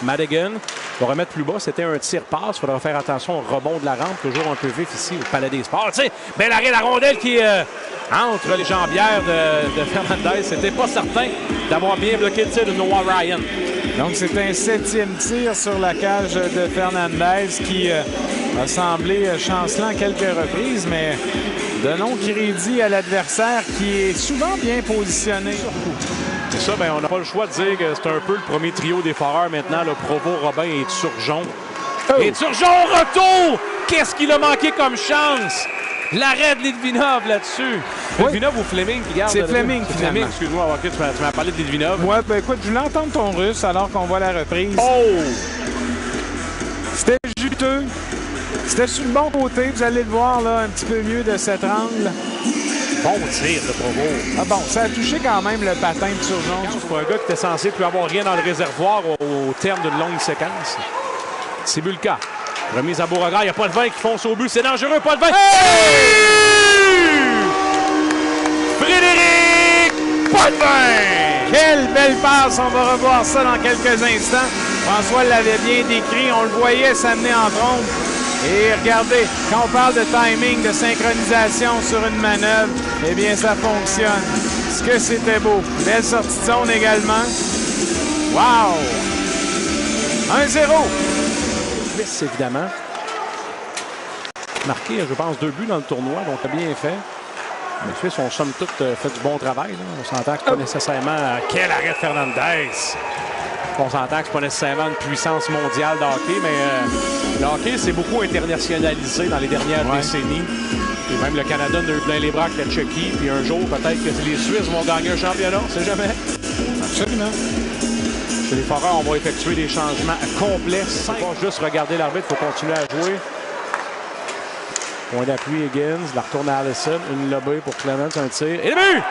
Madigan va remettre plus bas. C'était un tir-passe. Il faudra faire attention au rebond de la rampe. Toujours un peu vif ici au Palais des Sports. Tu sais, bel arrêt, la rondelle qui entre les jambières de Fernandez. C'était pas certain d'avoir bien bloqué le tir de Noah Ryan. Donc, c'est un 7e tir sur la cage de Fernandez qui a semblé chancelant à quelques reprises, mais donnons crédit à l'adversaire qui est souvent bien positionné. C'est ça, ben, on n'a pas le choix de dire que c'est un peu le premier trio des Foreurs maintenant. Le Provo, Robin et Turgeon. Et Turgeon au retour! Qu'est-ce qu'il a manqué comme chance? L'arrêt de Litvinov là-dessus. Oui. Litvinov ou Fleming qui garde? C'est Fleming, Fleming, excuse-moi. OK, tu m'as parlé de Litvinov. Ouais, ben écoute, je voulais entendre ton russe alors qu'on voit la reprise. Oh! C'était juteux. C'était sur le bon côté. Vous allez le voir là un petit peu mieux de cet angle. Bon tir de Provo. Ah bon, ça a touché quand même le patin de Turgeon. Pour un gars qui était censé plus avoir rien dans le réservoir au terme d'une longue séquence. C'est Bulka. Remise à Beauregard. Il n'y a pas de vin qui fonce au but. C'est dangereux. Pas de vin. Hey! Frédéric Potvin! Quelle belle passe! On va revoir ça dans quelques instants. François l'avait bien décrit. On le voyait s'amener en trompe. Et regardez, quand on parle de timing, de synchronisation sur une manœuvre, eh bien, ça fonctionne. Ce que c'était beau. Belle sortie de zone également. Wow! 1-0. Smith, évidemment. Marqué, je pense, 2 buts dans le tournoi, donc bien fait. Les Suisses ont somme toute fait du bon travail. Là. On s'entend que c'est pas nécessairement... Quel arrêt de Fernandez! On s'entend que c'est pas nécessairement une puissance mondiale de hockey, mais le hockey s'est beaucoup internationalisé dans les dernières décennies. Et même le Canada en a eu plein les bras avec la Tchéquie. Puis un jour, peut-être que les Suisses vont gagner un championnat. On sait jamais. Absolument. Chez les Foreurs, on va effectuer des changements complets. Sans juste regarder l'arbitre, il faut continuer à jouer. Point d'appui, Higgins. La retourne à Allison. Une lobée pour Clemens, un tir. Et le but!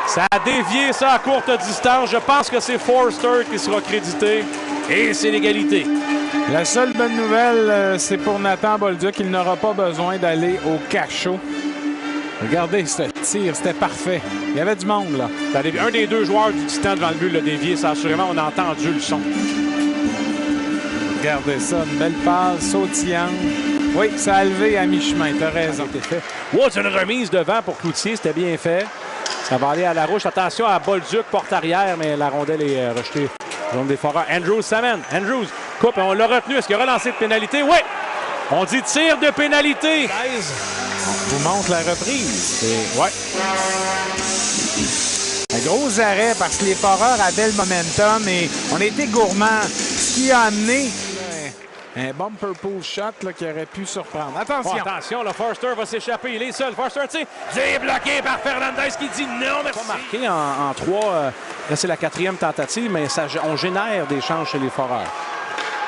Ça a dévié ça à courte distance. Je pense que c'est Forster qui sera crédité. Et c'est l'égalité. La seule bonne nouvelle, c'est pour Nathan Bolduc. Il n'aura pas besoin d'aller au cachot. Regardez ce tir, c'était parfait. Il y avait du monde, là. Un des deux joueurs du Titan devant le but l'a dévié. Ça, assurément, on a entendu le son. Regardez ça, une belle passe sautillante. Oui, ça a levé à mi-chemin, t'as raison. Wow, c'est une remise devant pour Cloutier, c'était bien fait. Ça va aller à la rouge. Attention à Bolduc, porte arrière, mais la rondelle est rejetée. Zone des Foreurs. Andrews s'amène. Andrews coupe. On l'a retenu. Est-ce qu'il a relancé de pénalité? Oui! On dit tir de pénalité. On vous montre la reprise. Ouais. Un gros arrêt parce que les Foreurs avaient le momentum et on était gourmands. Ce qui a amené un bumper pull shot là, qui aurait pu surprendre. Attention! Oh, attention, le Forster va s'échapper. Il est seul. Forster, tu sais, débloqué par Fernandez qui dit non, merci. Pas marqué en 3. Là, c'est la 4e tentative, mais ça, on génère des chances chez les Foreurs.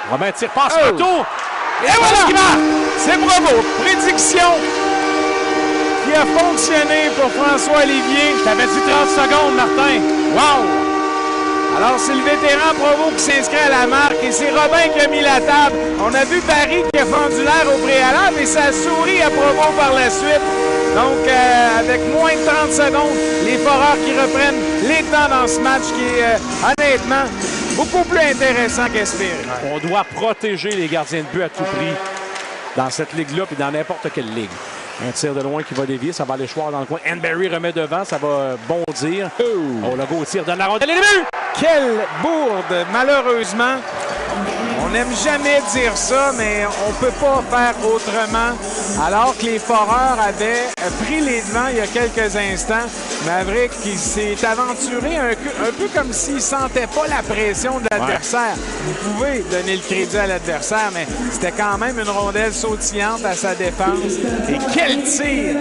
Robin tire, passe, retour. Et voilà ce qui marque! C'est bravo! Prédiction qui a fonctionné pour François Olivier. Je t'avais dit 30 secondes, Martin. Wow! Alors, c'est le vétéran Provo qui s'inscrit à la marque et c'est Robin qui a mis la table. On a vu Barry qui a fendu l'air au préalable et ça a souri à Provo par la suite. Donc, avec moins de 30 secondes, les Foreurs qui reprennent les temps dans ce match qui est, honnêtement, beaucoup plus intéressant qu'espéré. On doit protéger les gardiens de but à tout prix dans cette ligue-là puis dans n'importe quelle ligue. Un tir de loin qui va dévier, ça va aller choir dans le coin. Henberry remet devant, ça va bondir. Oh, le go tire, donne la rondelle et le but! Quelle bourde! Malheureusement, on n'aime jamais dire ça, mais on ne peut pas faire autrement. Alors que les Foreurs avaient pris les devants il y a quelques instants, Maverick qui s'est aventuré un peu comme s'il ne sentait pas la pression de l'adversaire. Vous pouvez donner le crédit à l'adversaire, mais c'était quand même une rondelle sautillante à sa défense. Et quel tir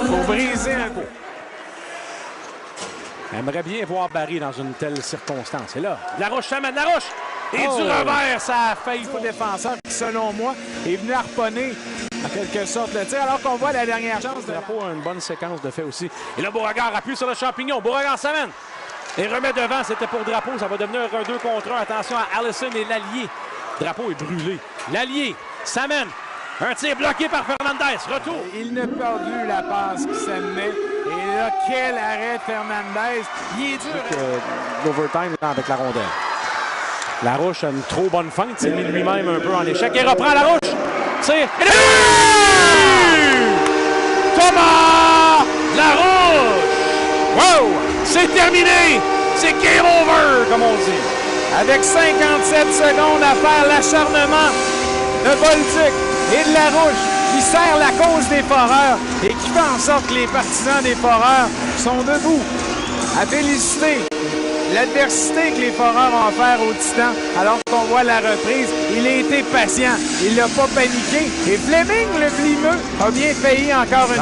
pour briser un coup! J'aimerais bien voir Barry dans une telle circonstance. Et là, Larouche s'amène, Larouche! Et du revers, ça a failli. Le défenseur qui, selon moi, est venu harponner en quelque sorte le tir, alors qu'on voit la dernière chance. Drapeau a une bonne séquence de fait aussi. Et là, Beauregard appuie sur le champignon. Beauregard s'amène. Et remet devant, c'était pour Drapeau. Ça va devenir un 2 contre 1. Attention à Allison et l'allié. Drapeau est brûlé. L'allié s'amène. Un tir bloqué par Fernandez. Retour. Il n'a pas vu la passe qui s'amenait. Et là, quel arrêt de Fernandez. Il est dur. L'overtime avec la rondelle. Larouche a une trop bonne feinte. S'est mis lui-même un peu en échec. Il reprend Larouche. Tire. Thomas Larouche! Wow! C'est terminé! C'est game over, comme on dit. Avec 57 secondes à faire, l'acharnement de Bolduc et de Larouche qui sert la cause des Foreurs et qui fait en sorte que les partisans des Foreurs sont debout à féliciter l'adversité que les Foreurs ont offert aux Titans. Alors qu'on voit la reprise, il a été patient, il n'a pas paniqué. Et Fleming, le Vlimeux, a bien failli encore une